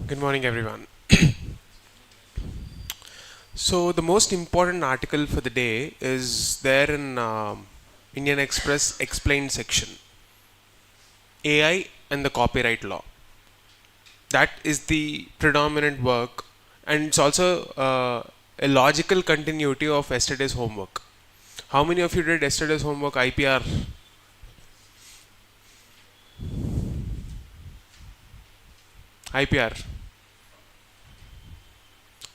Good morning, everyone. So, the most important article for the day is there in Indian Express Explained section, AI and the copyright law. That is the predominant work, and it's also a logical continuity of yesterday's homework. How many of you did yesterday's homework IPR? IPR.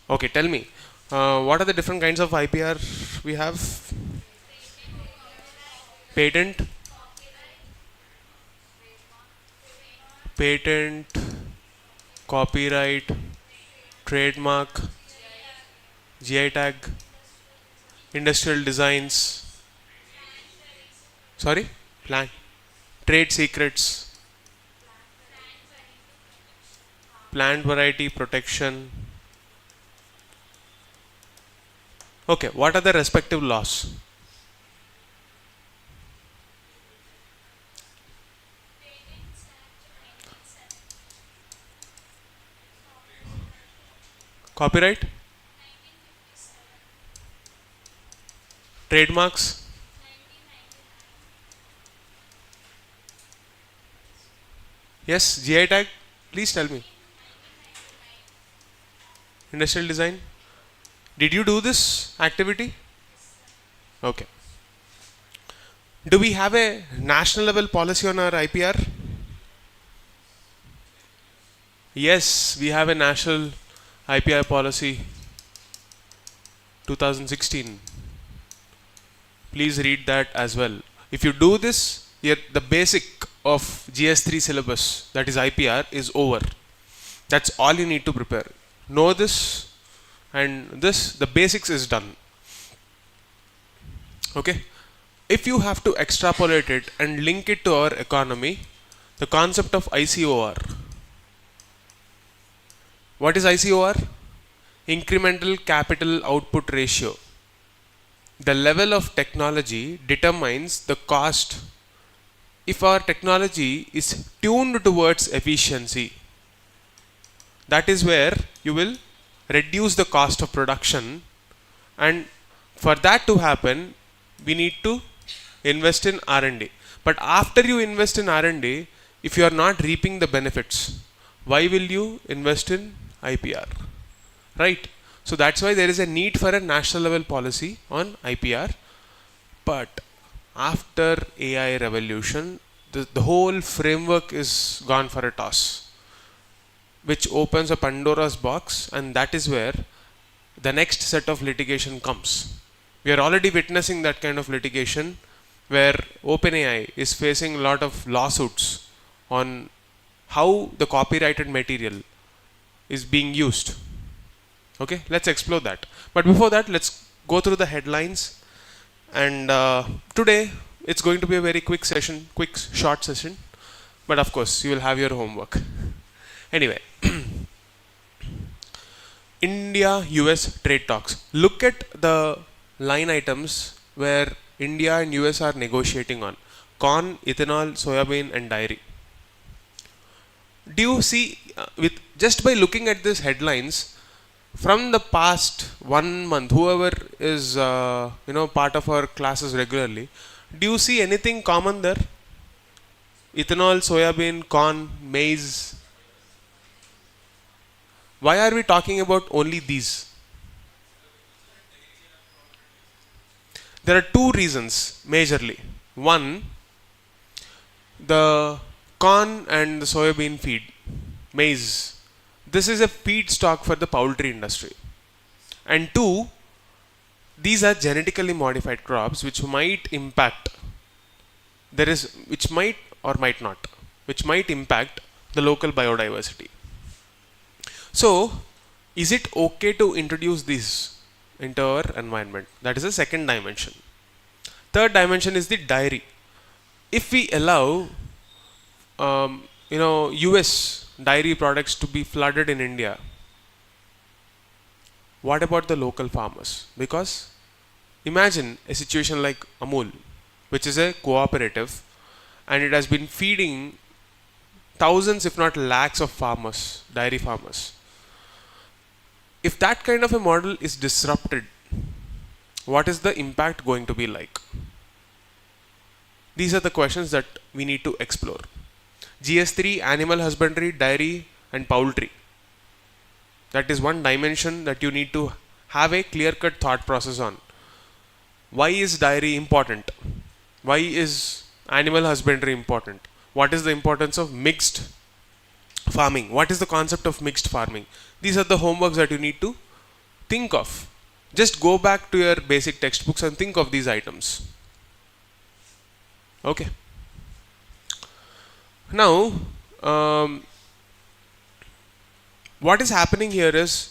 Okay, tell me. What are the different kinds of IPR we have? Patent, patent, copyright, trademark, GI tag, industrial designs, sorry, plan, trade secrets, plant variety protection. Okay, what are the respective laws? Copyright, trademarks, yes, GI tag, please tell me. Industrial design. Did you do this activity? Okay. Do we have a national level policy on our IPR? Yes, we have a national IPR policy 2016. Please read that as well. If you do this, the basic of GS3 syllabus, that is IPR, is over. That's all you need to prepare. Know this, and this, the basics is done. Okay. If you have to extrapolate it and link it to our economy, the concept of ICOR. What is ICOR? Incremental capital output ratio. The level of technology determines the cost. If our technology is tuned towards efficiency, that is where you will reduce the cost of production, and for that to happen we need to invest in R&D. But after you invest in R&D, if you are not reaping the benefits, why will you invest in IPR? Right? So that's why there is a need for a national level policy on IPR. But after AI revolution, the whole framework is gone for a toss, which opens a Pandora's box, and that is where the next set of litigation comes. We are already witnessing that kind of litigation where OpenAI is facing a lot of lawsuits on how the copyrighted material is being used. Okay, let's explore that. But before that, let's go through the headlines. And today, it's going to be a very quick session, short session. But of course, you will have your homework. Anyway, India-US trade talks. Look at the line items where India and US are negotiating on: corn, ethanol, soybean, and dairy. Do you see, with just by looking at these headlines, from the past 1 month, whoever is part of our classes regularly, do you see anything common there? Ethanol, soybean, corn, maize. Why are we talking about only these? There are two reasons majorly. One, the corn and the soybean feed, maize. This is a feedstock for the poultry industry. And two, these are genetically modified crops which might impact, which might or might not, which might impact the local biodiversity. So, is it okay to introduce these into our environment? That is the second dimension. Third dimension is the dairy. If we allow, US dairy products to be flooded in India, what about the local farmers? Because imagine a situation like Amul, which is a cooperative, and it has been feeding thousands if not lakhs of farmers, dairy farmers. If that kind of a model is disrupted, what is the impact going to be like? These are the questions that we need to explore. GS3, animal husbandry, dairy and poultry. That is one dimension that you need to have a clear-cut thought process on. Why is dairy important? Why is animal husbandry important? What is the importance of mixed farming? What is the concept of mixed farming? These are the homeworks that you need to think of. Just go back to your basic textbooks and think of these items. Okay. Now, what is happening here is,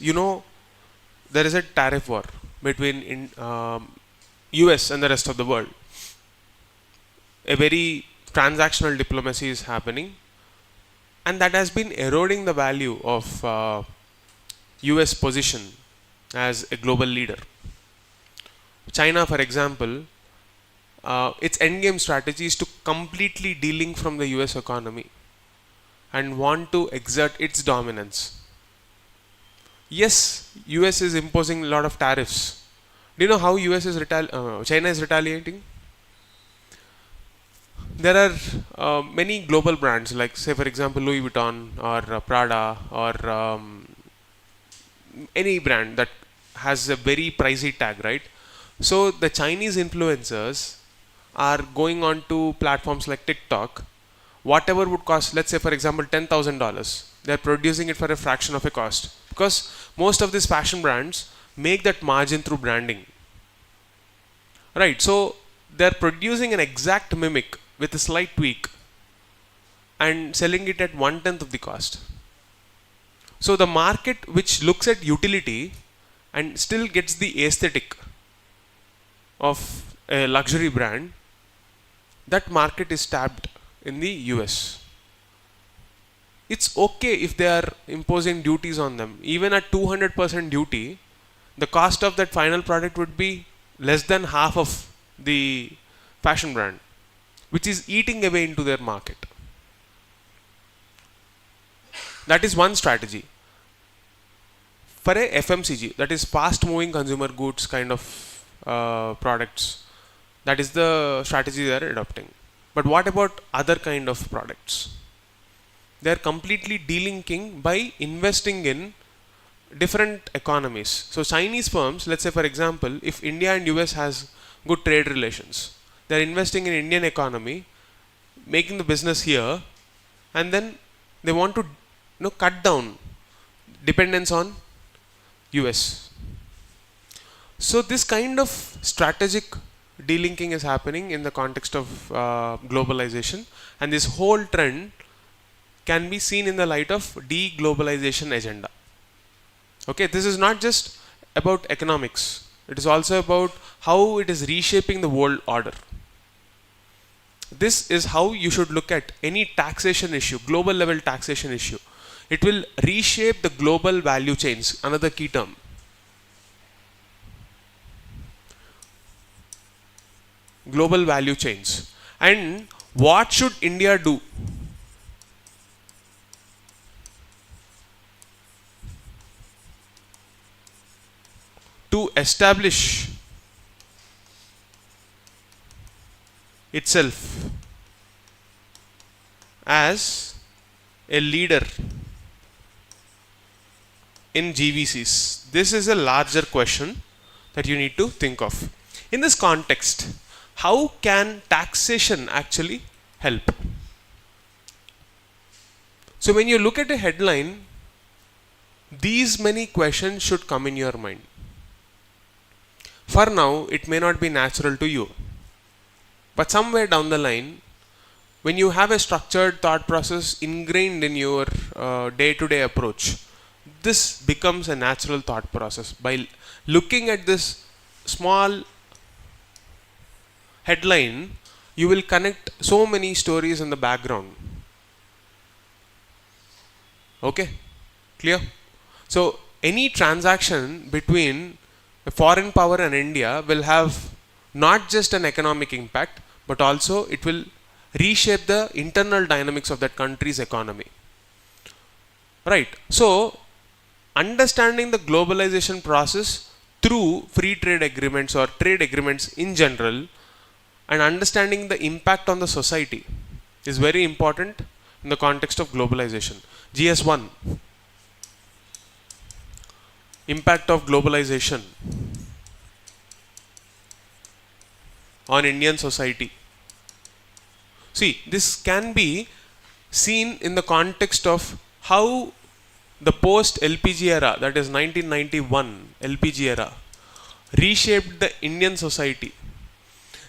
there is a tariff war between US and the rest of the world. A very transactional diplomacy is happening, and that has been eroding the value of US position as a global leader. China, for example, its endgame strategy is to completely de-link from the US economy and want to exert its dominance. Yes, US is imposing a lot of tariffs. Do you know how China is retaliating? There are many global brands, like say for example Louis Vuitton or Prada or any brand that has a very pricey tag, right? So the Chinese influencers are going on to platforms like TikTok. Whatever would cost, let's say for example $10,000, they're producing it for a fraction of a cost, because most of these fashion brands make that margin through branding, right? So they're producing an exact mimic with a slight tweak and selling it at 1/10 of the cost. So the market which looks at utility and still gets the aesthetic of a luxury brand, that market is tapped in the US. It's okay if they are imposing duties on them. Even at 200% duty, the cost of that final product would be less than half of the fashion brand, which is eating away into their market. That is one strategy. For a FMCG, that is fast moving consumer goods kind of products, that is the strategy they are adopting. But what about other kind of products? They are completely delinking by investing in different economies. So Chinese firms, let's say for example, if India and US has good trade relations, they are investing in Indian economy, making the business here, and then they want to cut down dependence on US. So this kind of strategic delinking is happening in the context of globalization, and this whole trend can be seen in the light of deglobalization agenda. Okay, this is not just about economics, it is also about how it is reshaping the world order. This is how you should look at any taxation issue, global level taxation issue. It will reshape the global value chains, another key term. Global value chains. And what should India do? To establish itself as a leader in GVCs? This is a larger question that you need to think of. In this context, how can taxation actually help? So when you look at a headline, these many questions should come in your mind. For now, it may not be natural to you, but somewhere down the line, when you have a structured thought process ingrained in your day-to-day approach, this becomes a natural thought process. By looking at this small headline, you will connect so many stories in the background. Okay, clear? So any transaction between a foreign power and India will have not just an economic impact, but also it will reshape the internal dynamics of that country's economy. Right. So, understanding the globalization process through free trade agreements or trade agreements in general and understanding the impact on the society is very important in the context of globalization. GS1, impact of globalization on Indian society. See, this can be seen in the context of how the post LPG era, that is 1991 LPG era, reshaped the Indian society.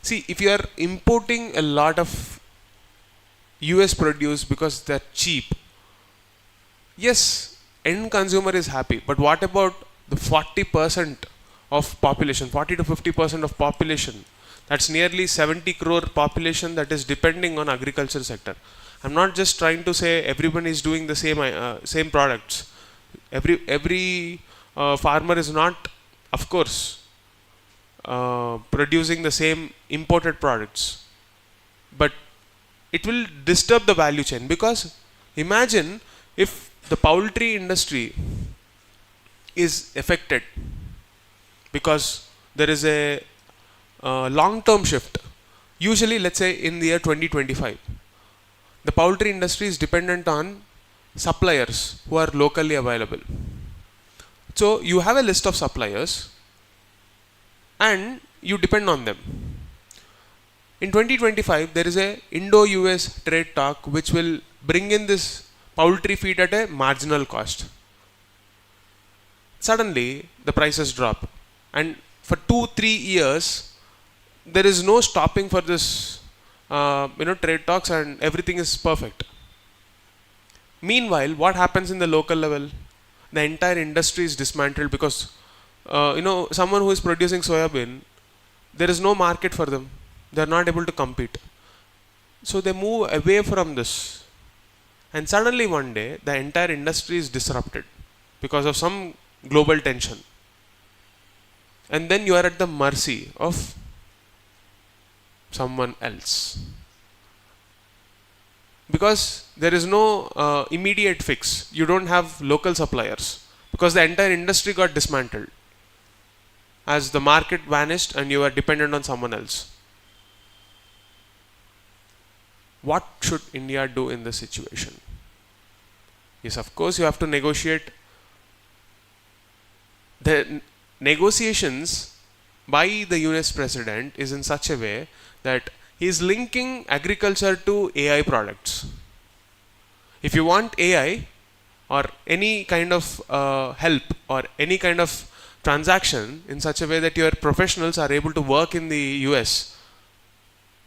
See, if you are importing a lot of US produce because they're cheap, yes, end consumer is happy, but what about the 40% of population, 40 to 50% of population? That's nearly 70 crore population that is depending on agriculture sector. I'm not just trying to say everyone is doing the same products. Every farmer is not, of course, producing the same imported products, but it will disturb the value chain, because imagine if the poultry industry is affected because there is a long-term shift. Usually, let's say in the year 2025, the poultry industry is dependent on suppliers who are locally available. So you have a list of suppliers and you depend on them. In 2025, there is a Indo-US trade talk which will bring in this poultry feed at a marginal cost. Suddenly, the prices drop, and for 2-3 years, there is no stopping for this trade talks, and everything is perfect. Meanwhile, what happens in the local level? The entire industry is dismantled because someone who is producing soybean, there is no market for them. They are not able to compete. So they move away from this, and suddenly one day the entire industry is disrupted because of some global tension, and then you are at the mercy of someone else, because there is no immediate fix. You don't have local suppliers because the entire industry got dismantled as the market vanished and you are dependent on someone else. What should India do in this situation? Yes, of course, you have to negotiate. The negotiations by the US president is in such a way that he is linking agriculture to AI products. If you want AI or any kind of help or any kind of transaction in such a way that your professionals are able to work in the US,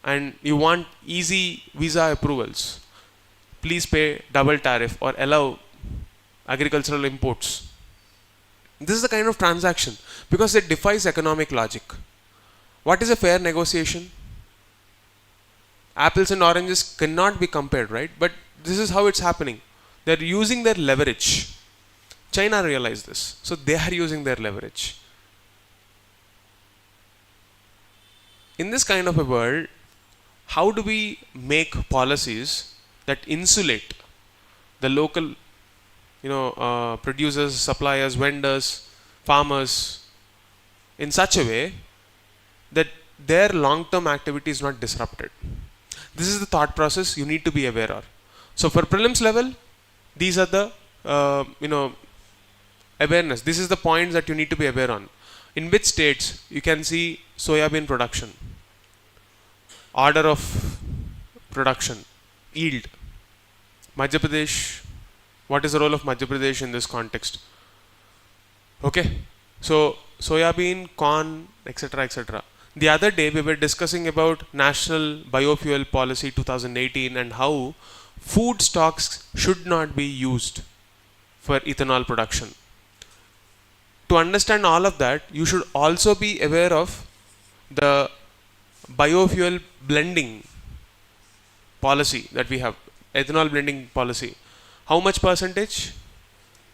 and you want easy visa approvals, please pay double tariff or allow agricultural imports. This is the kind of transaction, because it defies economic logic. What is a fair negotiation? Apples and oranges cannot be compared, right? But this is how it's happening. They're using their leverage. China realized this, so they are using their leverage. In this kind of a world, how do we make policies that insulate the local producers, suppliers, vendors, farmers in such a way that their long-term activity is not disrupted? This is the thought process you need to be aware of. So for prelims level, these are the awareness. This is the points that you need to be aware on. In which states you can see soybean production, order of production, yield. Madhya Pradesh, what is the role of Madhya Pradesh in this context? Okay, so soybean, corn, etc., etc. The other day we were discussing about National Biofuel Policy 2018 and how food stocks should not be used for ethanol production. To understand all of that, you should also be aware of the biofuel blending policy that we have, ethanol blending policy. How much percentage?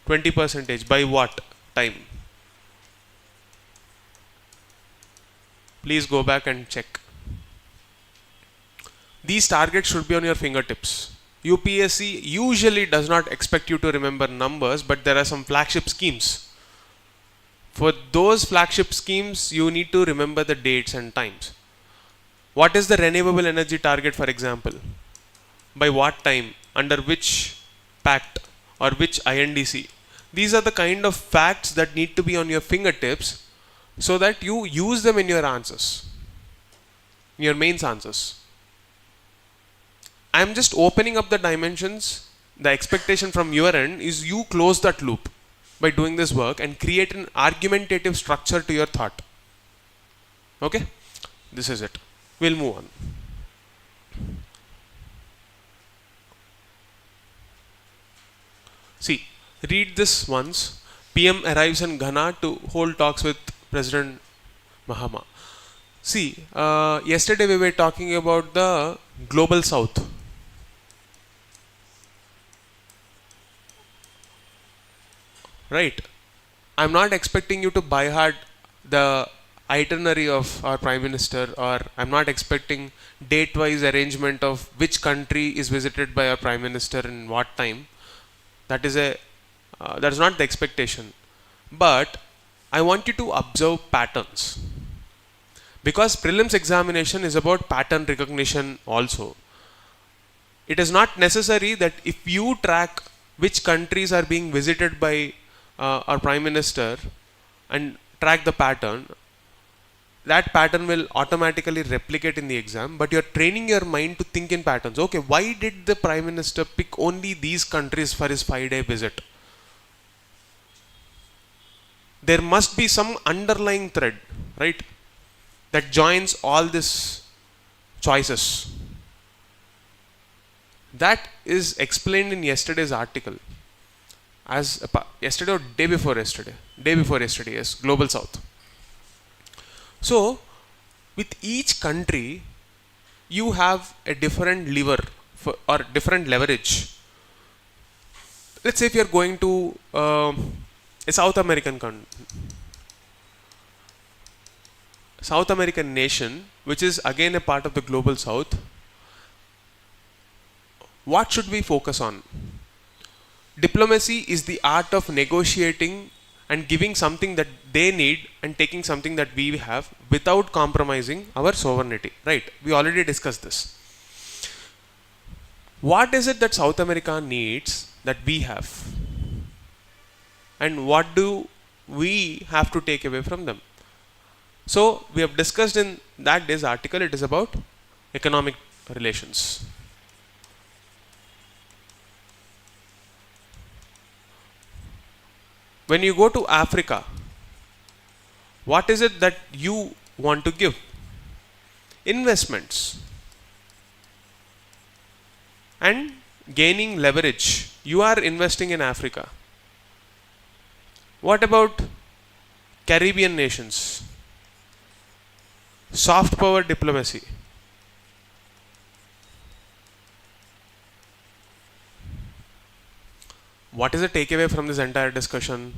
20%. By what time? Please go back and check. these targets should be on your fingertips. UPSC usually does not expect you to remember numbers, but there are some flagship schemes. For those flagship schemes, you need to remember the dates and times. What is the renewable energy target, for example? By what time? Under which pact or which INDC? These are the kind of facts that need to be on your fingertips so that you use them in your answers, your mains answers. I am just opening up the dimensions. The expectation from your end is you close that loop by doing this work and create an argumentative structure to your thought. Okay? This is it. We'll move on. See, read this once. PM arrives in Ghana to hold talks with President Mahama. See, yesterday we were talking about the Global South. Right? I'm not expecting you to by heart the itinerary of our Prime Minister, or I'm not expecting date-wise arrangement of which country is visited by our Prime Minister in what time. That is not the expectation. But I want you to observe patterns. Because prelims examination is about pattern recognition also. It is not necessary that if you track which countries are being visited by our Prime Minister and track the pattern, that pattern will automatically replicate in the exam, but you're training your mind to think in patterns. Okay, why did the Prime Minister pick only these countries for his 5-day visit? There must be some underlying thread, right, that joins all these choices. That is explained in yesterday's article. Yesterday or day before yesterday, yes, Global South. So, with each country, you have a different lever or different leverage. Let's say if you are going to a South American nation, which is again a part of the Global South, what should we focus on? Diplomacy is the art of negotiating and giving something that they need and taking something that we have without compromising our sovereignty. Right? We already discussed this. What is it that South America needs that we have? And what do we have to take away from them? So, we have discussed in that day's article, it is about economic relations. When you go to Africa, what is it that you want to give? Investments. And gaining leverage. You are investing in Africa. What about Caribbean nations? Soft power diplomacy. What is the takeaway from this entire discussion?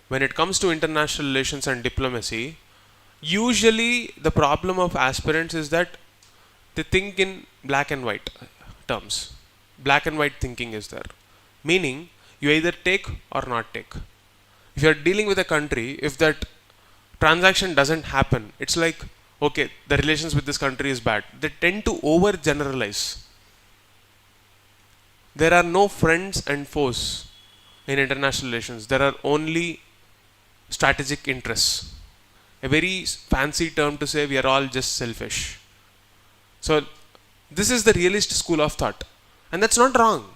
When it comes to international relations and diplomacy, usually the problem of aspirants is that they think in black and white terms. Black and white thinking is there. Meaning, you either take or not take. If you are dealing with a country, if that transaction doesn't happen, it's like, okay, the relations with this country is bad. They tend to overgeneralize. There are no friends and foes in international relations. There are only strategic interests. A very fancy term to say we are all just selfish. So, this is the realist school of thought. And that's not wrong.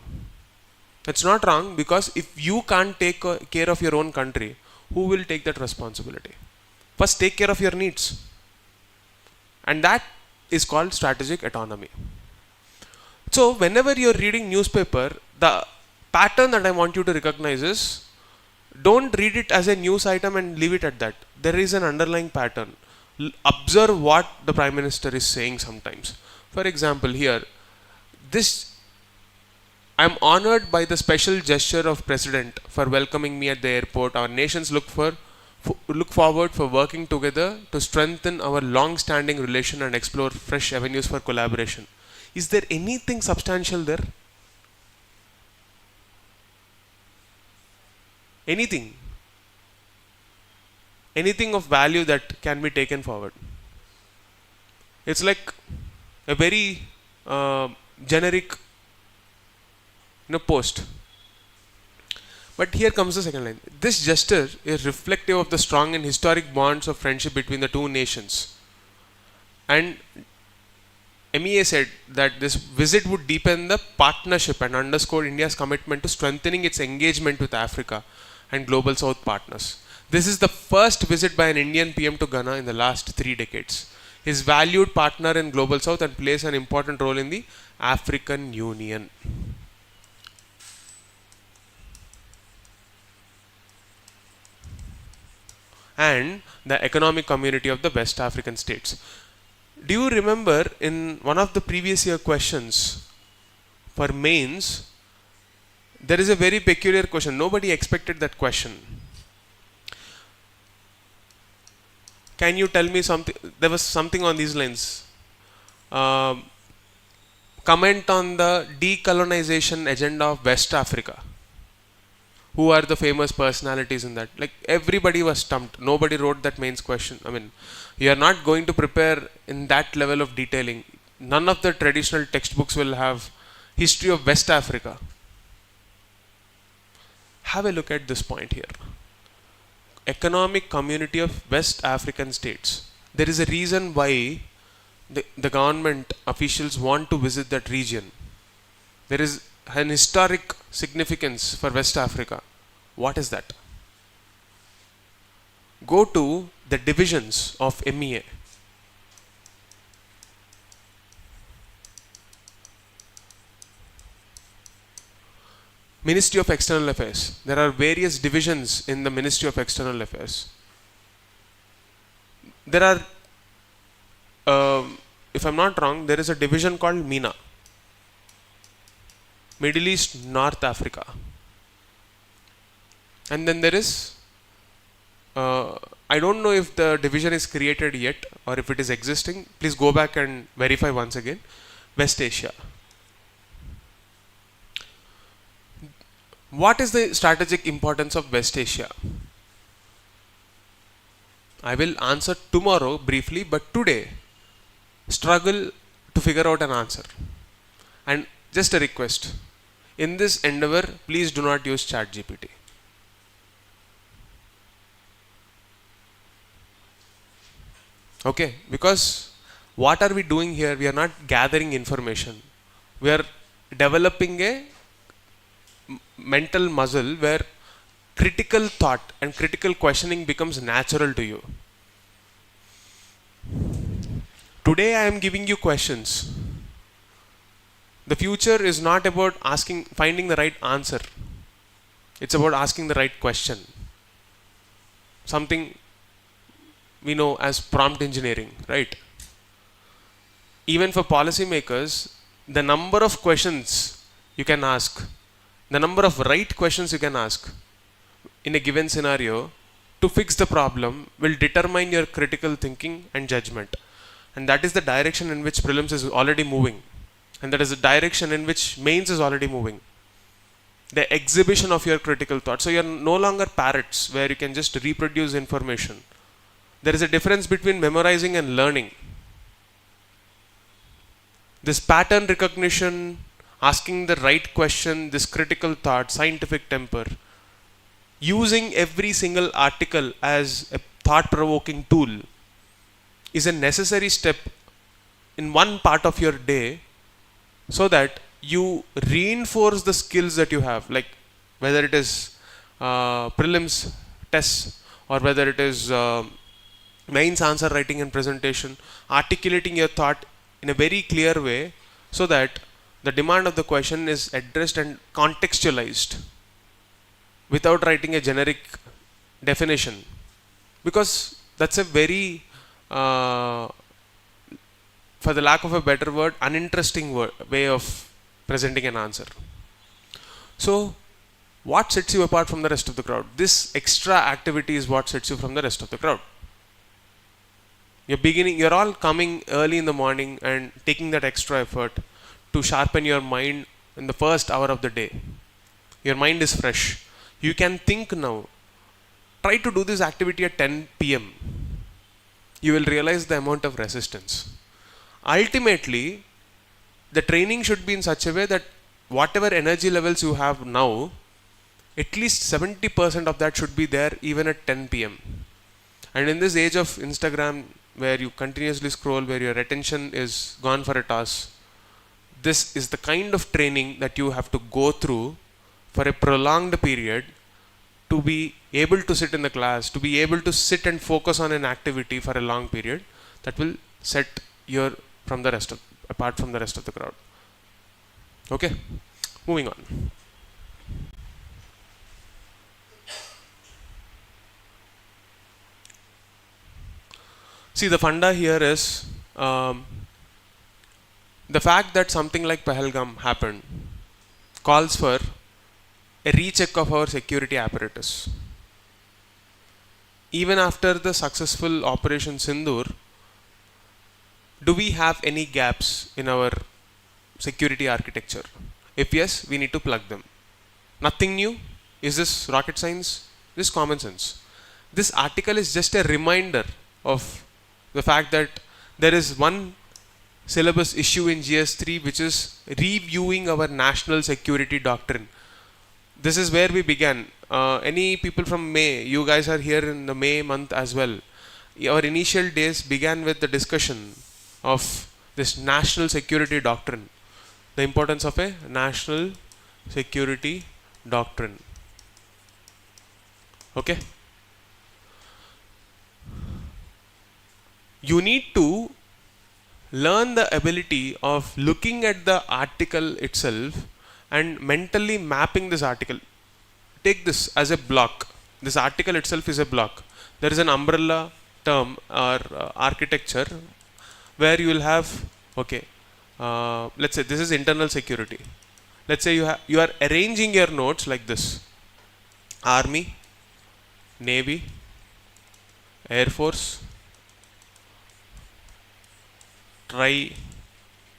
That's not wrong, because if you can't take care of your own country, who will take that responsibility? First, take care of your needs. And that is called strategic autonomy. So, whenever you're reading newspaper, the pattern that I want you to recognize is, don't read it as a news item and leave it at that. There is an underlying pattern. Observe what the Prime Minister is saying sometimes. For example, here, I am honored by the special gesture of President for welcoming me at the airport. Our nations look forward for working together to strengthen our long-standing relation and explore fresh avenues for collaboration. Is there anything substantial there? Anything? Anything of value that can be taken forward? It's like a very generic post. But here comes the second line. This gesture is reflective of the strong and historic bonds of friendship between the two nations. And MEA said that this visit would deepen the partnership and underscore India's commitment to strengthening its engagement with Africa and Global South partners. This is the first visit by an Indian PM to Ghana in the last 3 decades. He is valued partner in Global South and plays an important role in the African Union. And the economic community of the West African states. Do you remember in one of the previous year questions for mains, there is a very peculiar question. Nobody expected that question. Can you tell me something? There was something on these lines. Comment on the decolonization agenda of West Africa. Who are the famous personalities in that? Like everybody was stumped. Nobody wrote that mains question. I mean, you are not going to prepare in that level of detailing. None of the traditional textbooks will have history of West Africa. Have a look at this point here. Economic community of West African states. There is a reason why the government officials want to visit that region. There is an historic significance for West Africa. What is that? Go to the divisions of MEA. Ministry of External Affairs. There are various divisions in the Ministry of External Affairs. There are, if I'm not wrong, there is a division called MENA. Middle East, North Africa. And then there is, I don't know if the division is created yet or if it is existing. Please go back and verify once again. West Asia. What is the strategic importance of West Asia? I will answer tomorrow briefly, but today, struggle to figure out an answer. And just a request. In this endeavor, please do not use ChatGPT. Okay, because what are we doing here? We are not gathering information. We are developing a mental muscle where critical thought and critical questioning becomes natural to you. Today I am giving you questions. The future is not about finding the right answer. It's about asking the right question. Something we know as prompt engineering, right? Even for policymakers, the number of questions you can ask, the number of right questions you can ask in a given scenario to fix the problem will determine your critical thinking and judgment. And that is the direction in which prelims is already moving. And that is the direction in which mains is already moving. The exhibition of your critical thought. So you are no longer parrots where you can just reproduce information. There is a difference between memorizing and learning. This pattern recognition, asking the right question, this critical thought, scientific temper, using every single article as a thought-provoking tool is a necessary step in one part of your day so that you reinforce the skills that you have, like whether it is prelims tests or whether it is mains answer writing and presentation, articulating your thought in a very clear way so that the demand of the question is addressed and contextualized without writing a generic definition, because that's a very for the lack of a better word, uninteresting way of presenting an answer. So what sets you apart from the rest of the crowd? This extra activity is what sets you from the rest of the crowd. You're all coming early in the morning and taking that extra effort. to sharpen your mind in the first hour of the day. Your mind is fresh. You can think now. Try to do this activity at 10 p.m. You will realize the amount of resistance. Ultimately, the training should be in such a way that whatever energy levels you have now, at least 70% of that should be there even at 10 p.m. And in this age of Instagram, where you continuously scroll, where your attention is gone for a toss, this is the kind of training that you have to go through for a prolonged period to be able to sit in the class, to be able to sit and focus on an activity for a long period that will set your apart from the rest of the crowd. Okay, moving on. See, the funda here is the fact that something like Pahalgam happened calls for a recheck of our security apparatus. Even after the successful Operation Sindoor, do we have any gaps in our security architecture? If yes, we need to plug them. Nothing new. Is this rocket science? This is common sense. This article is just a reminder of the fact that there is one syllabus issue in GS3 which is reviewing our national security doctrine. This is where we began. Any people from May, you guys are here in the May month as well. Our initial days began with the discussion of this national security doctrine. The importance of a national security doctrine. Okay? You need to learn the ability of looking at the article itself and mentally mapping this article. Take this as a block. This article itself is a block. There is an umbrella term or architecture where you will have, okay, let's say this is internal security. Let's say you are arranging your notes like this: Army, Navy, Air Force,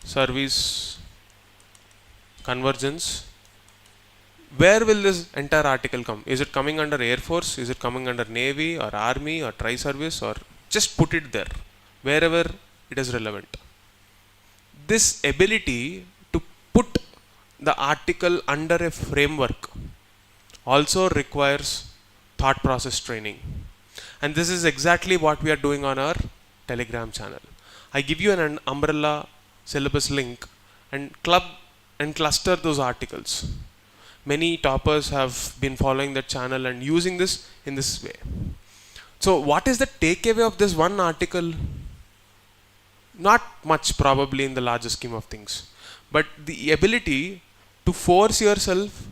Service, Convergence. Where will this entire article come? Is it coming under Air Force? Is it coming under Navy or Army or Tri-Service? Or just put it there, wherever it is relevant. This ability to put the article under a framework also requires thought process training. And this is exactly what we are doing on our Telegram channel. I give you an umbrella syllabus link and club and cluster those articles. Many toppers have been following that channel and using this in this way. So what is the takeaway of this one article? Not much, probably, in the larger scheme of things, but the ability to force yourself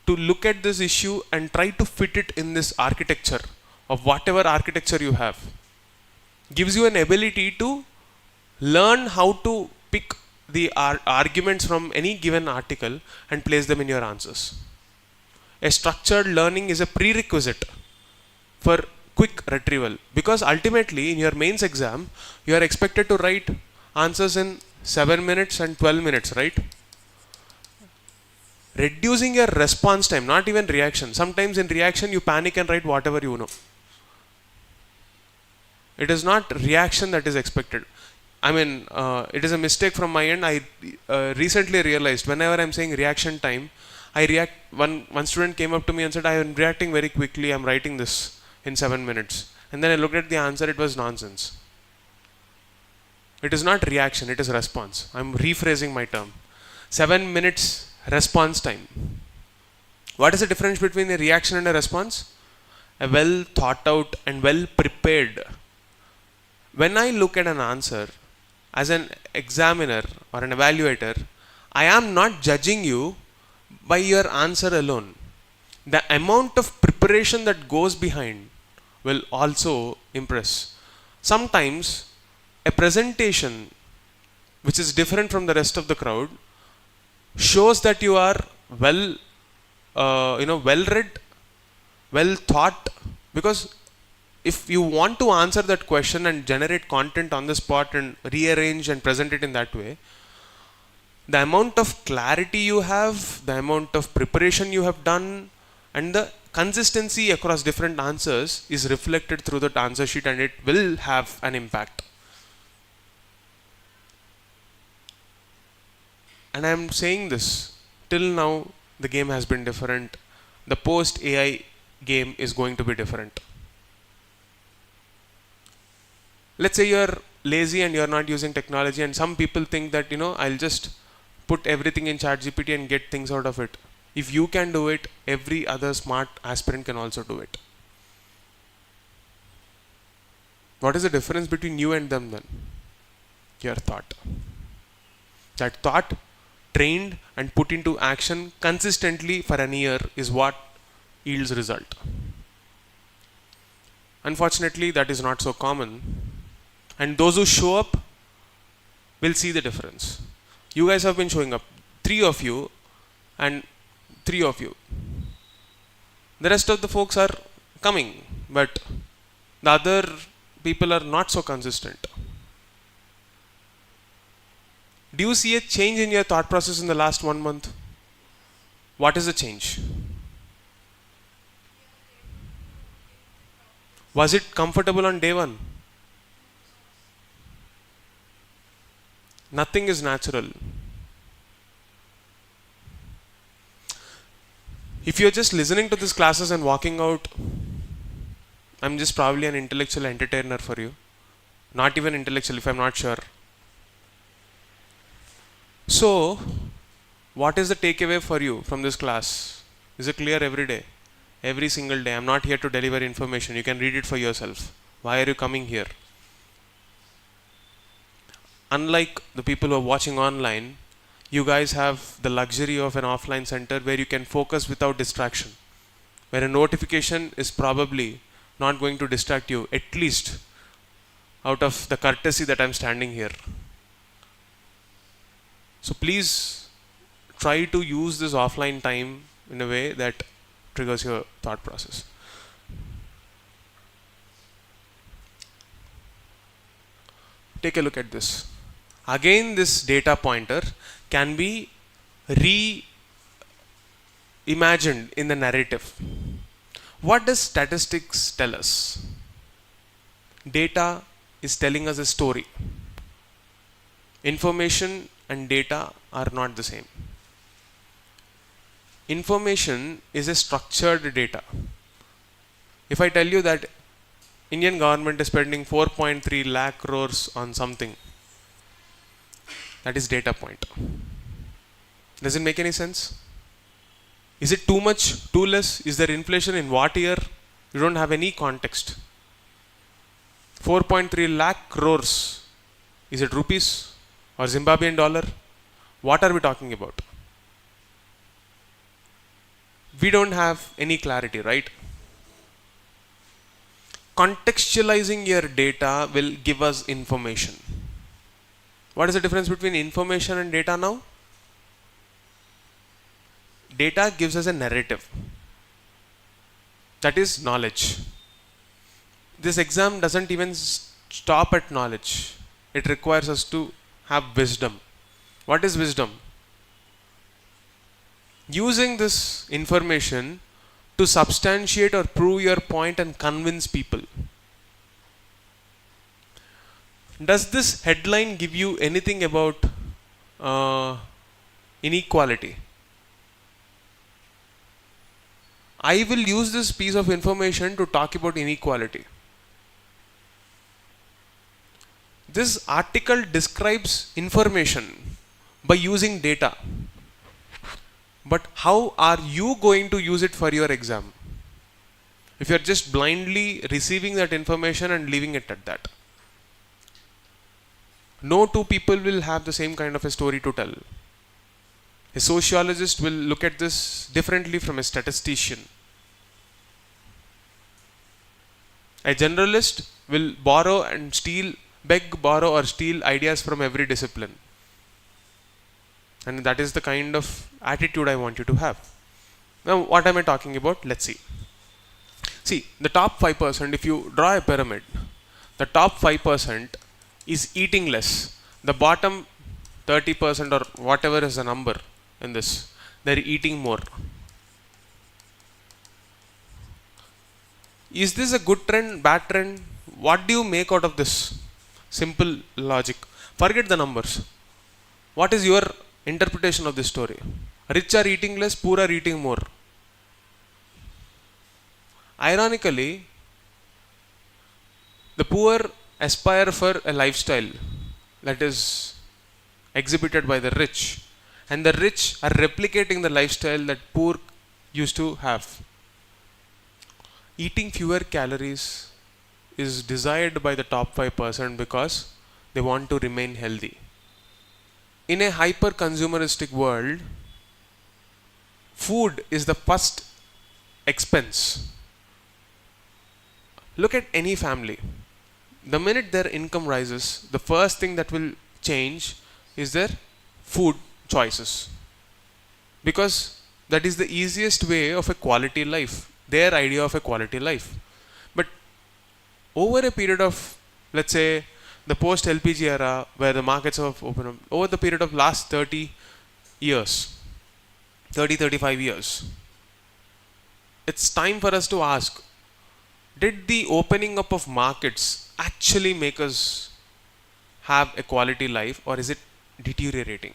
to look at this issue and try to fit it in this architecture of whatever architecture you have gives you an ability to learn how to pick the arguments from any given article and place them in your answers. A structured learning is a prerequisite for quick retrieval, because ultimately in your mains exam you are expected to write answers in 7 minutes and 12 minutes, right? Reducing your response time, not even reaction. Sometimes in reaction you panic and write whatever you know. It is not reaction that is expected. I mean, it is a mistake from my end. I recently realized whenever I am saying reaction time, I react. One student came up to me and said, I am reacting very quickly, I am writing this in 7 minutes. And then I looked at the answer, it was nonsense. It is not reaction, it is response. I am rephrasing my term. 7 minutes response time. What is the difference between a reaction and a response? A well thought out and well prepared. When I look at an answer, as an examiner or an evaluator, I am not judging you by your answer alone. The amount of preparation that goes behind will also impress. Sometimes a presentation which is different from the rest of the crowd shows that you are well read, well thought, because if you want to answer that question and generate content on the spot and rearrange and present it in that way, the amount of clarity you have, the amount of preparation you have done, and the consistency across different answers is reflected through that answer sheet, and it will have an impact. And I am saying this, till now the game has been different. The post AI game is going to be different. Let's say you're lazy and you're not using technology, and some people think that, I'll just put everything in ChatGPT and get things out of it. If you can do it, every other smart aspirant can also do it. What is the difference between you and them then? Your thought. That thought trained and put into action consistently for an year is what yields result. Unfortunately, that is not so common. And those who show up will see the difference. You guys have been showing up. 3 of you and 3 of you. The rest of the folks are coming, but the other people are not so consistent. Do you see a change in your thought process in the last 1 month? What is the change? Was it comfortable on day 1? Nothing is natural. If you're just listening to these classes and walking out, I'm just probably an intellectual entertainer for you. Not even intellectual if I'm not sure. So, what is the takeaway for you from this class? Is it clear every day? Every single day. I'm not here to deliver information. You can read it for yourself. Why are you coming here? Unlike the people who are watching online, you guys have the luxury of an offline center where you can focus without distraction. Where a notification is probably not going to distract you, at least out of the courtesy that I'm standing here. So please try to use this offline time in a way that triggers your thought process. Take a look at this. Again, this data pointer can be reimagined in the narrative. What does statistics tell us? Data is telling us a story. Information and data are not the same. Information is a structured data. If I tell you that Indian government is spending 4.3 lakh crores on something, that is data point. Does it make any sense? Is it too much, too less? Is there inflation in what year? You don't have any context. 4.3 lakh crores. Is it rupees or Zimbabwean dollar? What are we talking about? We don't have any clarity, right? Contextualizing your data will give us information. What is the difference between information and data now? Data gives us a narrative. That is knowledge. This exam doesn't even stop at knowledge. It requires us to have wisdom. What is wisdom? Using this information to substantiate or prove your point and convince people. Does this headline give you anything about inequality? I will use this piece of information to talk about inequality. This article describes information by using data. But how are you going to use it for your exam? If you are just blindly receiving that information and leaving it at that. No two people will have the same kind of a story to tell. A sociologist will look at this differently from a statistician. A generalist will borrow and steal, beg, borrow or steal ideas from every discipline. And that is the kind of attitude I want you to have. Now, what am I talking about? Let's see. See, the top 5%, if you draw a pyramid, the top 5% is eating less. The bottom 30% or whatever is the number in this, they're eating more. Is this a good trend, bad trend? What do you make out of this? Simple logic. Forget the numbers. What is your interpretation of this story? Rich are eating less, poor are eating more. Ironically, the poor aspire for a lifestyle that is exhibited by the rich, and the rich are replicating the lifestyle that poor used to have. Eating fewer calories is desired by the top 5% because they want to remain healthy. In a hyper consumeristic world, food is the first expense. Look at any family. The minute their income rises, the first thing that will change is their food choices, because that is the easiest way of a quality life, their idea of a quality life. But over a period of, let's say, the post LPG era, where the markets have opened up, over the period of last 35 years, it's time for us to ask, did the opening up of markets actually make us have a quality life, or is it deteriorating?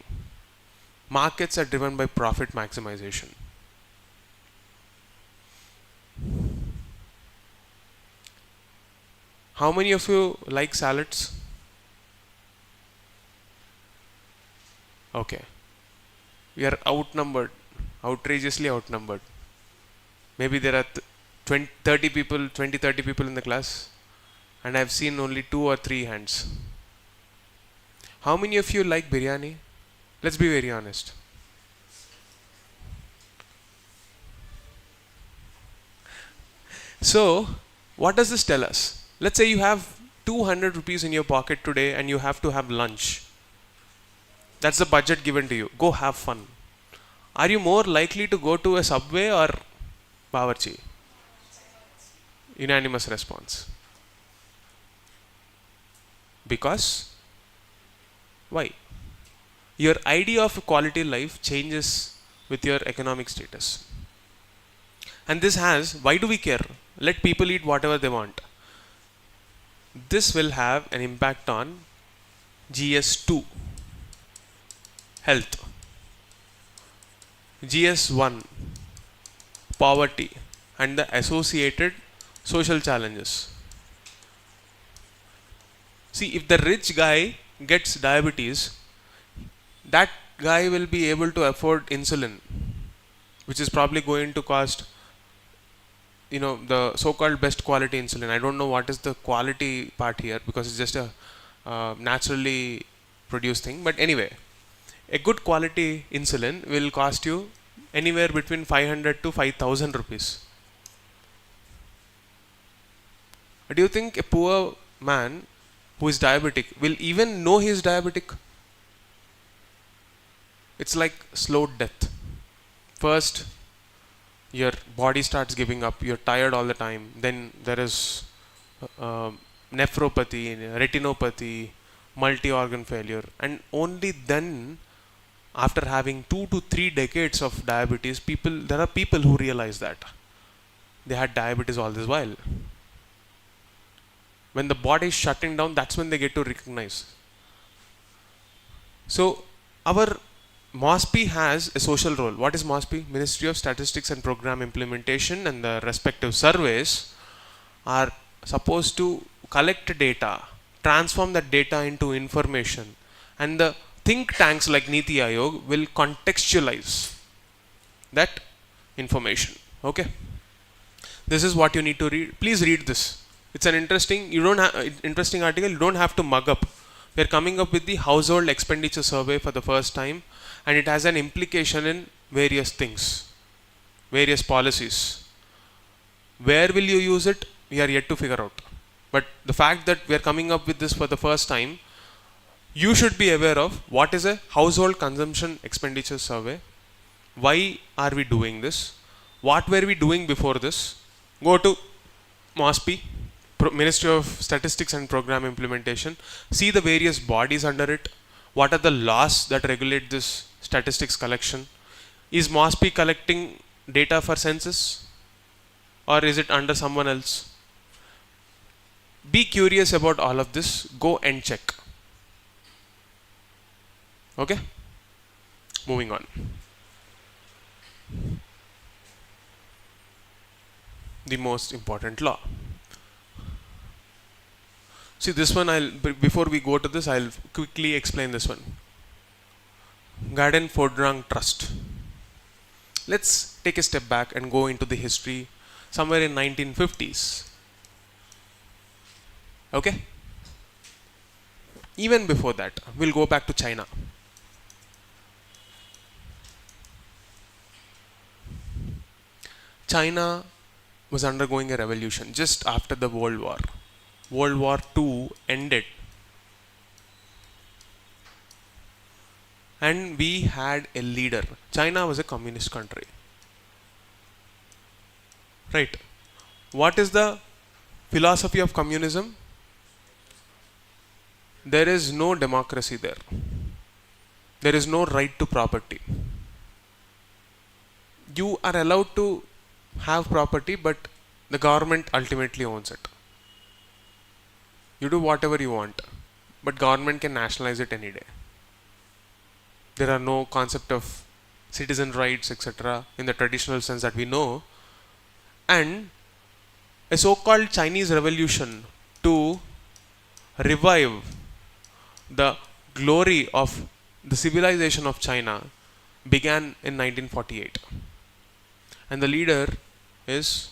Markets are driven by profit maximization. How many of you like salads? Okay. We are outnumbered, outrageously outnumbered. Maybe there are 20, 30 people in the class, and I've seen only 2 or 3 hands. How many of you like biryani? Let's be very honest. So, what does this tell us? Let's say you have 200 rupees in your pocket today and you have to have lunch. That's the budget given to you. Go have fun. Are you more likely to go to a Subway or Bawarchi? Unanimous response. Because? Why? Your idea of quality life changes with your economic status. And this has, why do we care? Let people eat whatever they want. This will have an impact on GS2, health, GS1, poverty, and the associated social challenges. See, if the rich guy gets diabetes, that guy will be able to afford insulin, which is probably going to cost, the so-called best quality insulin. I don't know what is the quality part here, because it's just a naturally produced thing. But anyway, a good quality insulin will cost you anywhere between 500 to 5,000 rupees. Do you think a poor man who is diabetic will even know he is diabetic? It's like slow death. First, your body starts giving up, you're tired all the time. Then there is nephropathy, retinopathy, multi-organ failure. And only then, after having 2 to 3 decades of diabetes, there are people who realize that they had diabetes all this while. When the body is shutting down, that's when they get to recognize. So, our MOSPI has a social role. What is MOSPI? Ministry of Statistics and Program Implementation, and the respective surveys are supposed to collect data, transform that data into information, and the think tanks like Niti Aayog will contextualize that information. Okay? This is what you need to read. Please read this. It's an interesting article. You don't have to mug up. We are coming up with the household expenditure survey for the first time, and it has an implication in various things, various policies. Where will you use it? We are yet to figure out. But the fact that we are coming up with this for the first time, you should be aware of what is a household consumption expenditure survey. Why are we doing this? What were we doing before this? Go to MOSPI, Ministry of Statistics and Program Implementation. See the various bodies under it. What are the laws that regulate this statistics collection? Is MOSPI collecting data for census, or is it under someone else? Be curious about all of this. Go and check. Okay? Moving on. The most important law. See, this one, before we go to this, I'll quickly explain this one. Garden Fordrang Trust. Let's take a step back and go into the history somewhere in 1950s. Okay? Even before that, we'll go back to China. China was undergoing a revolution just after the World War. World War II ended. And we had a leader. China was a communist country. Right. What is the philosophy of communism? There is no democracy there. There is no right to property. You are allowed to have property, but the government ultimately owns it. You do whatever you want, but government can nationalize it any day. There are no concept of citizen rights, etc. in the traditional sense that we know. And a so-called Chinese revolution to revive the glory of the civilization of China began in 1948. And the leader is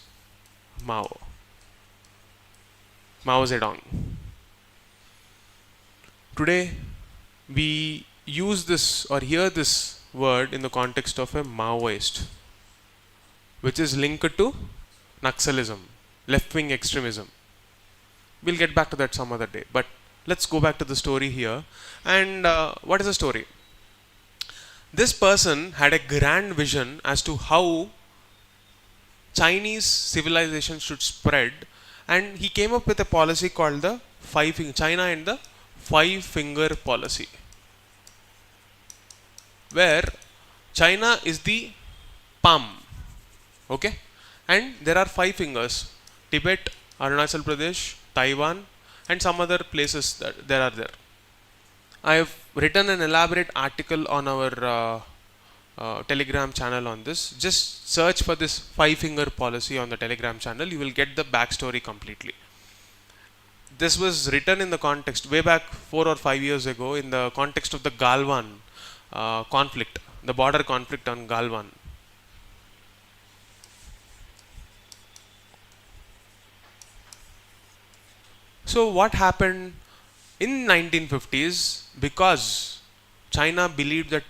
Mao Zedong. Today we use this or hear this word in the context of a Maoist, which is linked to Naxalism, left-wing extremism. We'll get back to that some other day, but let's go back to the story here. And what is the story? This person had a grand vision as to how Chinese civilization should spread, and he came up with a policy called the China and the five-finger policy, where China is the palm, okay, and there are five fingers: Tibet, Arunachal Pradesh, Taiwan, and some other places that there are there. I have written an elaborate article on our Telegram channel on this. Just search for this five-finger policy on the Telegram channel. You will get the backstory completely. This was written in the context way back 4 or 5 years ago in the context of the Galwan conflict, the border conflict on Galwan. So what happened in 1950s? Because China believed that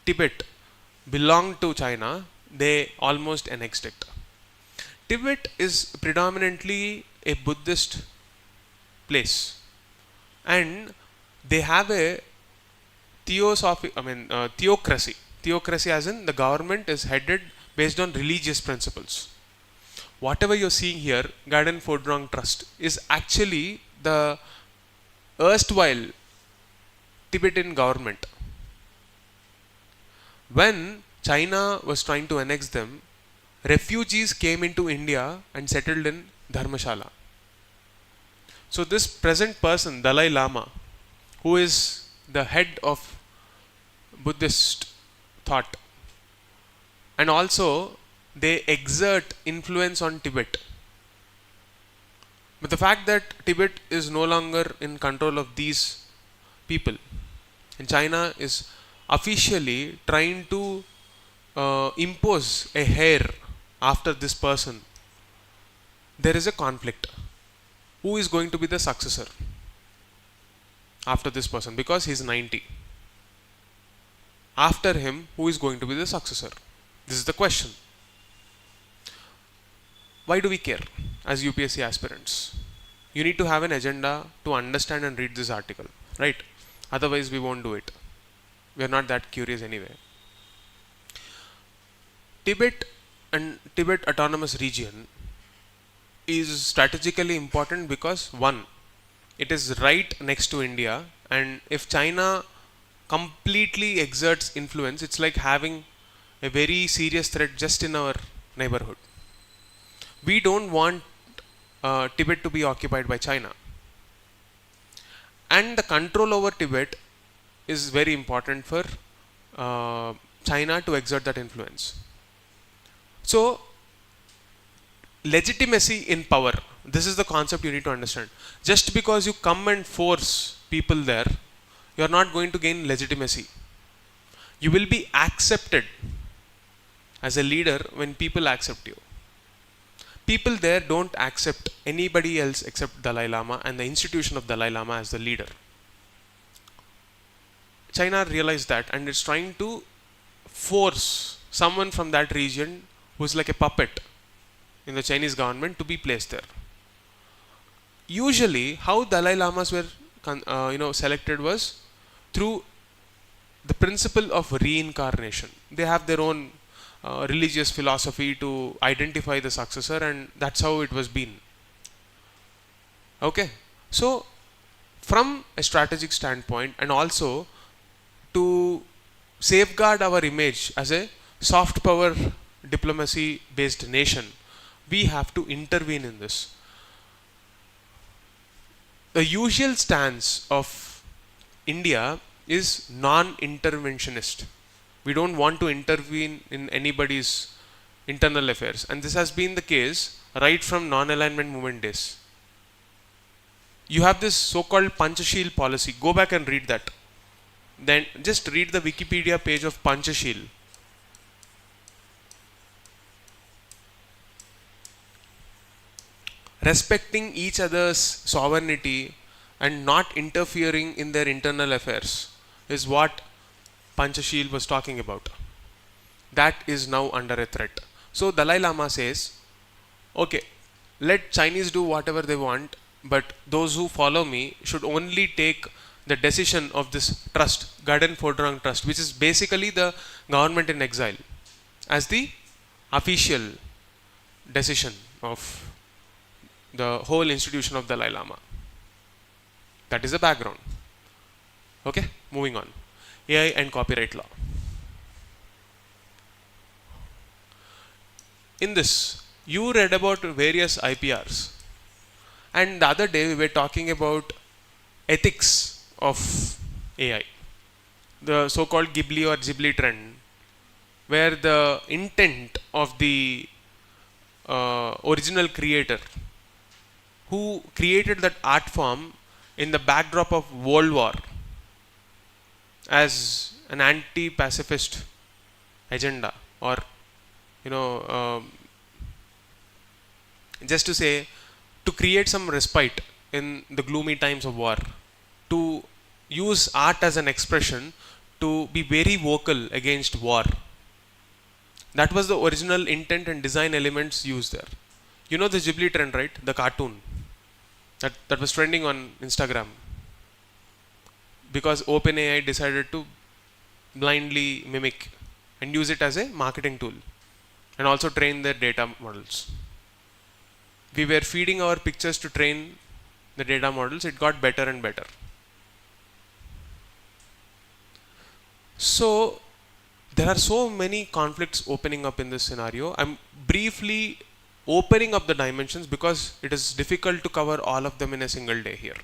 Tibet belonged to China, they almost annexed it. Tibet is predominantly a Buddhist place, and they have a theocracy. Theocracy as in the government is headed based on religious principles. Whatever you're seeing here, Garden Fordrang Trust, is actually the erstwhile Tibetan government. When China was trying to annex them, refugees came into India and settled in Dharmashala. So this present person, Dalai Lama, who is the head of Buddhist thought, and also they exert influence on Tibet. But the fact that Tibet is no longer in control of these people, and China is officially trying to impose a heir after this person, there is a conflict. Who is going to be the successor after this person? Because he is 90. After him, who is going to be the successor? This is the question. Why do we care as UPSC aspirants? You need to have an agenda to understand and read this article, right? Otherwise, we won't do it. We are not that curious anyway. Tibet and Tibet Autonomous Region is strategically important because, one, it is right next to India, and if China completely exerts influence. It's like having a very serious threat just in our neighborhood. We don't want Tibet to be occupied by China. And the control over Tibet is very important for China to exert that influence. So, legitimacy in power. This is the concept you need to understand. Just because you come and force people there, you are not going to gain legitimacy. You will be accepted as a leader when people accept you. People there don't accept anybody else except Dalai Lama and the institution of Dalai Lama as the leader. China realized that and is trying to force someone from that region who is like a puppet in the Chinese government to be placed there. Usually, how Dalai Lamas were selected was through the principle of reincarnation. They have their own religious philosophy to identify the successor, and that's how it was been. Okay, so from a strategic standpoint, and also to safeguard our image as a soft power diplomacy based nation, we have to intervene in this. The usual stance of India is non-interventionist. We don't want to intervene in anybody's internal affairs, and this has been the case right from non-alignment movement days. You have this so-called Panchashil policy. Go back and read that. Then just read the Wikipedia page of Panchashil. Respecting each other's sovereignty and not interfering in their internal affairs is what Panchashil was talking about. That is now under a threat. So Dalai Lama says, okay, let Chinese do whatever they want, but those who follow me should only take the decision of this trust, Garden Fodrang Trust, which is basically the government in exile, as the official decision of the whole institution of Dalai Lama. That is the background. Okay, moving on. AI and copyright law. In this, you read about various IPRs, and the other day we were talking about ethics of AI, the so-called Ghibli or Ghibli trend, where the intent of the original creator who created that art form in the backdrop of World War as an anti-pacifist agenda, or just to say, to create some respite in the gloomy times of war, to use art as an expression to be very vocal against war. That was the original intent and design elements used there. You know the Ghibli trend, right? The cartoon that was trending on Instagram, because OpenAI decided to blindly mimic and use it as a marketing tool and also train their data models. We were feeding our pictures to train the data models. It got better and better. So there are so many conflicts opening up in this scenario. I'm briefly opening up the dimensions because it is difficult to cover all of them in a single day here.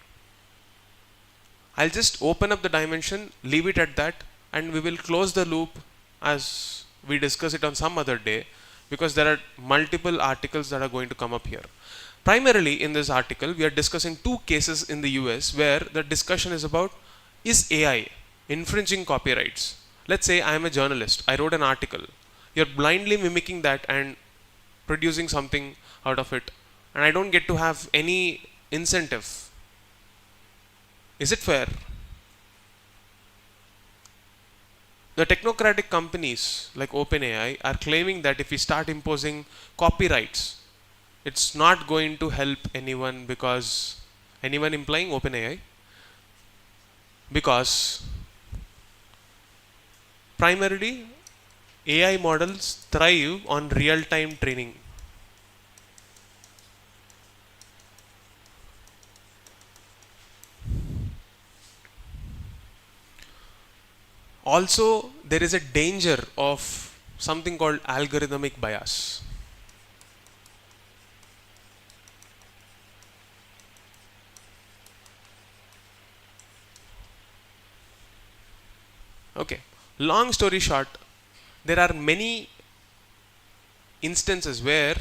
I'll just open up the dimension, leave it at that, and we will close the loop as we discuss it on some other day, because there are multiple articles that are going to come up here. Primarily in this article, we are discussing two cases in the US where the discussion is about, is AI infringing copyrights? Let's say I am a journalist, I wrote an article. You're blindly mimicking that and producing something out of it, and I don't get to have any incentive. Is it fair? The technocratic companies like OpenAI are claiming that if we start imposing copyrights, it's not going to help anyone, because anyone implying OpenAI, because primarily AI models thrive on real-time training. Also, there is a danger of something called algorithmic bias. Okay, long story short, there are many instances where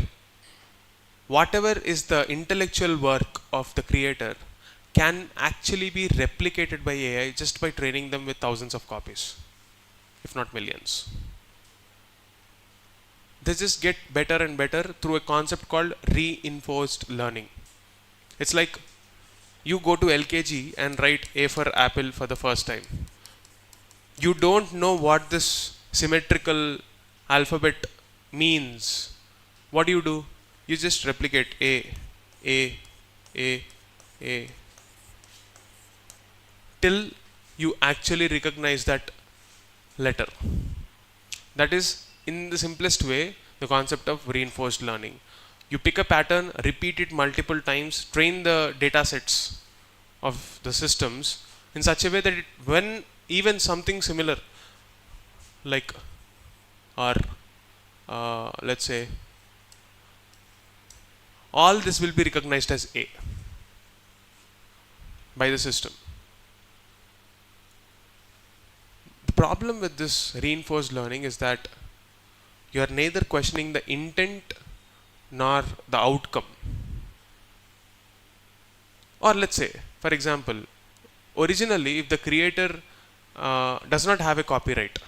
whatever is the intellectual work of the creator can actually be replicated by AI just by training them with thousands of copies, if not millions. They just get better and better through a concept called reinforced learning. It's like you go to LKG and write A for apple for the first time. You don't know what this symmetrical alphabet means. What do? You just replicate A, A, A, till you actually recognize that letter. That is, in the simplest way, the concept of reinforced learning. You pick a pattern, repeat it multiple times, train the data sets of the systems in such a way that when even something similar, like, or let's say, all this will be recognized as A by the system. The problem with this reinforced learning is that you are neither questioning the intent nor the outcome. Or let's say, for example, originally if the creator does not have a copyright,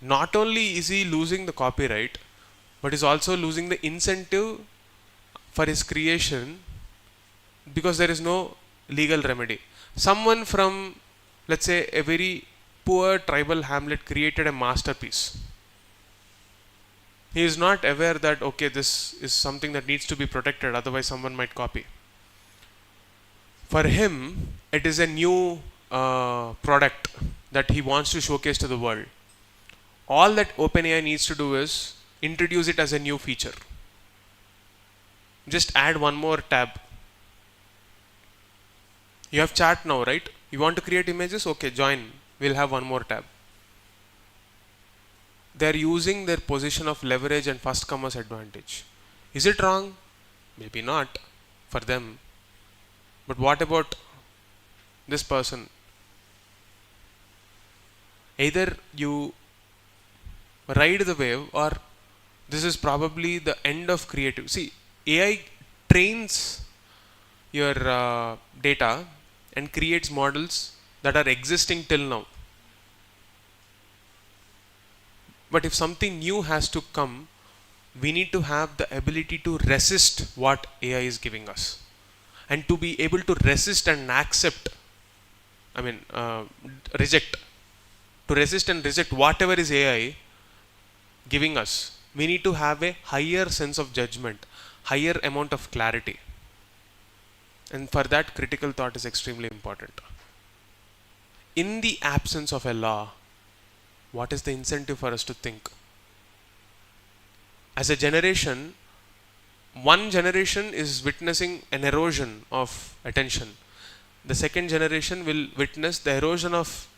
not only is he losing the copyright, but is also losing the incentive for his creation because there is no legal remedy. Someone from, let's say, a very poor tribal hamlet created a masterpiece. He is not aware that, okay, this is something that needs to be protected, otherwise someone might copy. For him, it is a new product that he wants to showcase to the world. All that OpenAI needs to do is introduce it as a new feature. Just add one more tab. You have chat now, right? You want to create images? Okay, join. We'll have one more tab. They're using their position of leverage and first comers advantage. Is it wrong? Maybe not for them. But what about this person? Either you ride the wave, or this is probably the end of creative. See, AI trains your data and creates models that are existing till now. But if something new has to come, we need to have the ability to resist what AI is giving us. And to be able to resist and accept, reject. To resist and reject whatever is AI giving us, we need to have a higher sense of judgment, higher amount of clarity. And for that, critical thought is extremely important. In the absence of a law, what is the incentive for us to think? As a generation, one generation is witnessing an erosion of attention. The second generation will witness the erosion of,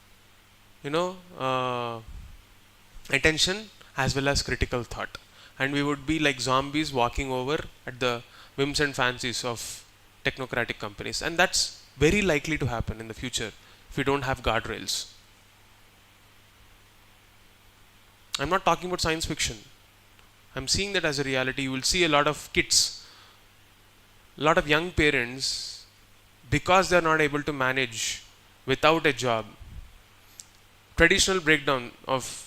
attention as well as critical thought. And we would be like zombies walking over at the whims and fancies of technocratic companies. And that's very likely to happen in the future if we don't have guardrails. I'm not talking about science fiction. I'm seeing that as a reality. You will see a lot of kids, a lot of young parents, because they're not able to manage without a job. Traditional breakdown of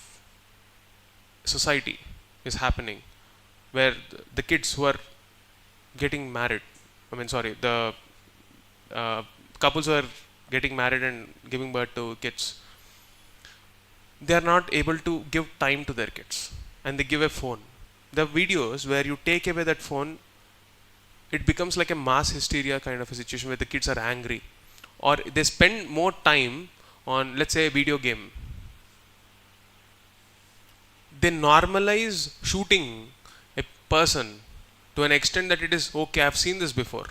society is happening, where the kids who are getting married, the couples who are getting married and giving birth to kids, they are not able to give time to their kids, and they give a phone. The videos where you take away that phone, it becomes like a mass hysteria kind of a situation where the kids are angry, or they spend more time on, let's say, a video game. They normalize shooting a person to an extent that it is okay, I've seen this before.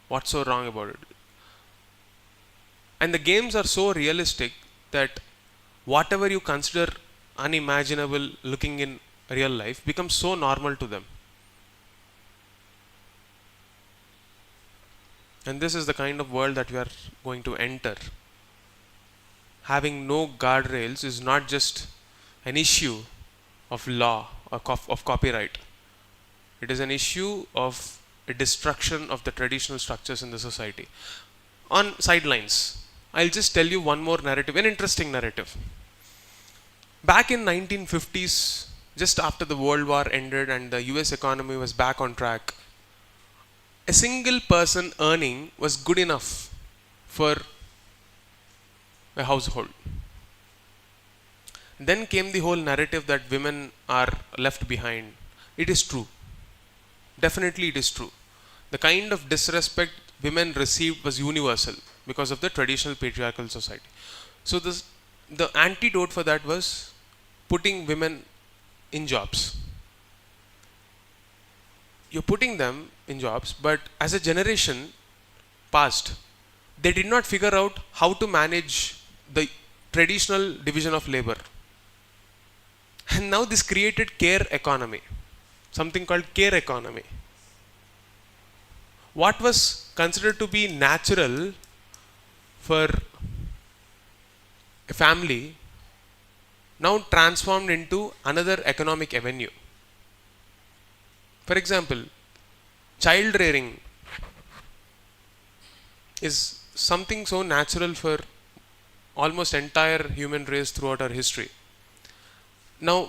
What's so wrong about it? And the games are so realistic that whatever you consider unimaginable looking in real life becomes so normal to them. And this is the kind of world that we are going to enter. Having no guardrails is not just an issue of law or of copyright. It is an issue of a destruction of the traditional structures in the society. On sidelines, I'll just tell you one more narrative, an interesting narrative. Back in 1950s, just after the World War ended and the US economy was back on track, a single person earning was good enough for a household. Then came the whole narrative that women are left behind. It is true. Definitely it is true. The kind of disrespect women received was universal because of the traditional patriarchal society. So the antidote for that was putting women in jobs. You're putting them in jobs, but as a generation passed, they did not figure out how to manage the traditional division of labor. And now this created care economy, something called care economy. What was considered to be natural for a family now transformed into another economic avenue. For example, child rearing is something so natural for almost entire human race throughout our history. Now,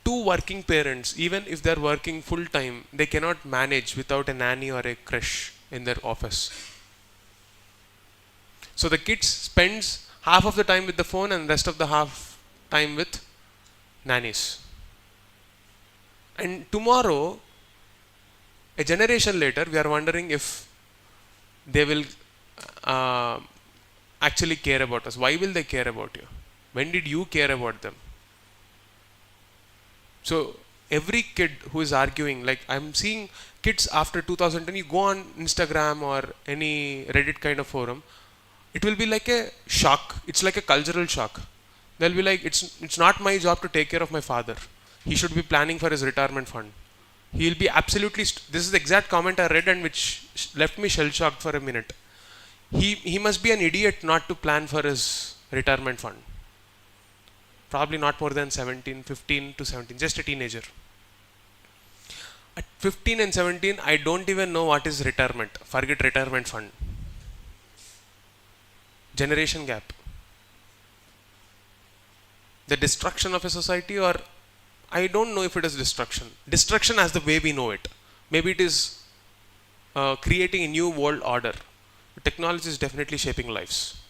two working parents, even if they are working full time, they cannot manage without a nanny or a creche in their office. So the kid spends half of the time with the phone and rest of the half time with nannies. And tomorrow, a generation later, we are wondering if they will actually care about us. Why will they care about you? When did you care about them? So every kid who is arguing, like I'm seeing kids after 2010, you go on Instagram or any Reddit kind of forum, it will be like a shock. It's like a cultural shock. They'll be like, it's not my job to take care of my father. He should be planning for his retirement fund. He'll be absolutely, this is the exact comment I read and which left me shell shocked for a minute. He must be an idiot not to plan for his retirement fund. Probably not more than 15 to 17, just a teenager. At 15 and 17, I don't even know what is retirement. Forget retirement fund. Generation gap. The destruction of a society, or I don't know if it is destruction. Destruction as the way we know it. Maybe it is creating a new world order. Technology is definitely shaping lives.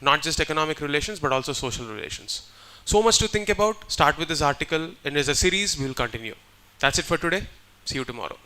Not just economic relations, but also social relations. So much to think about. Start with this article, and as a series, we will continue. That's it for today. See you tomorrow.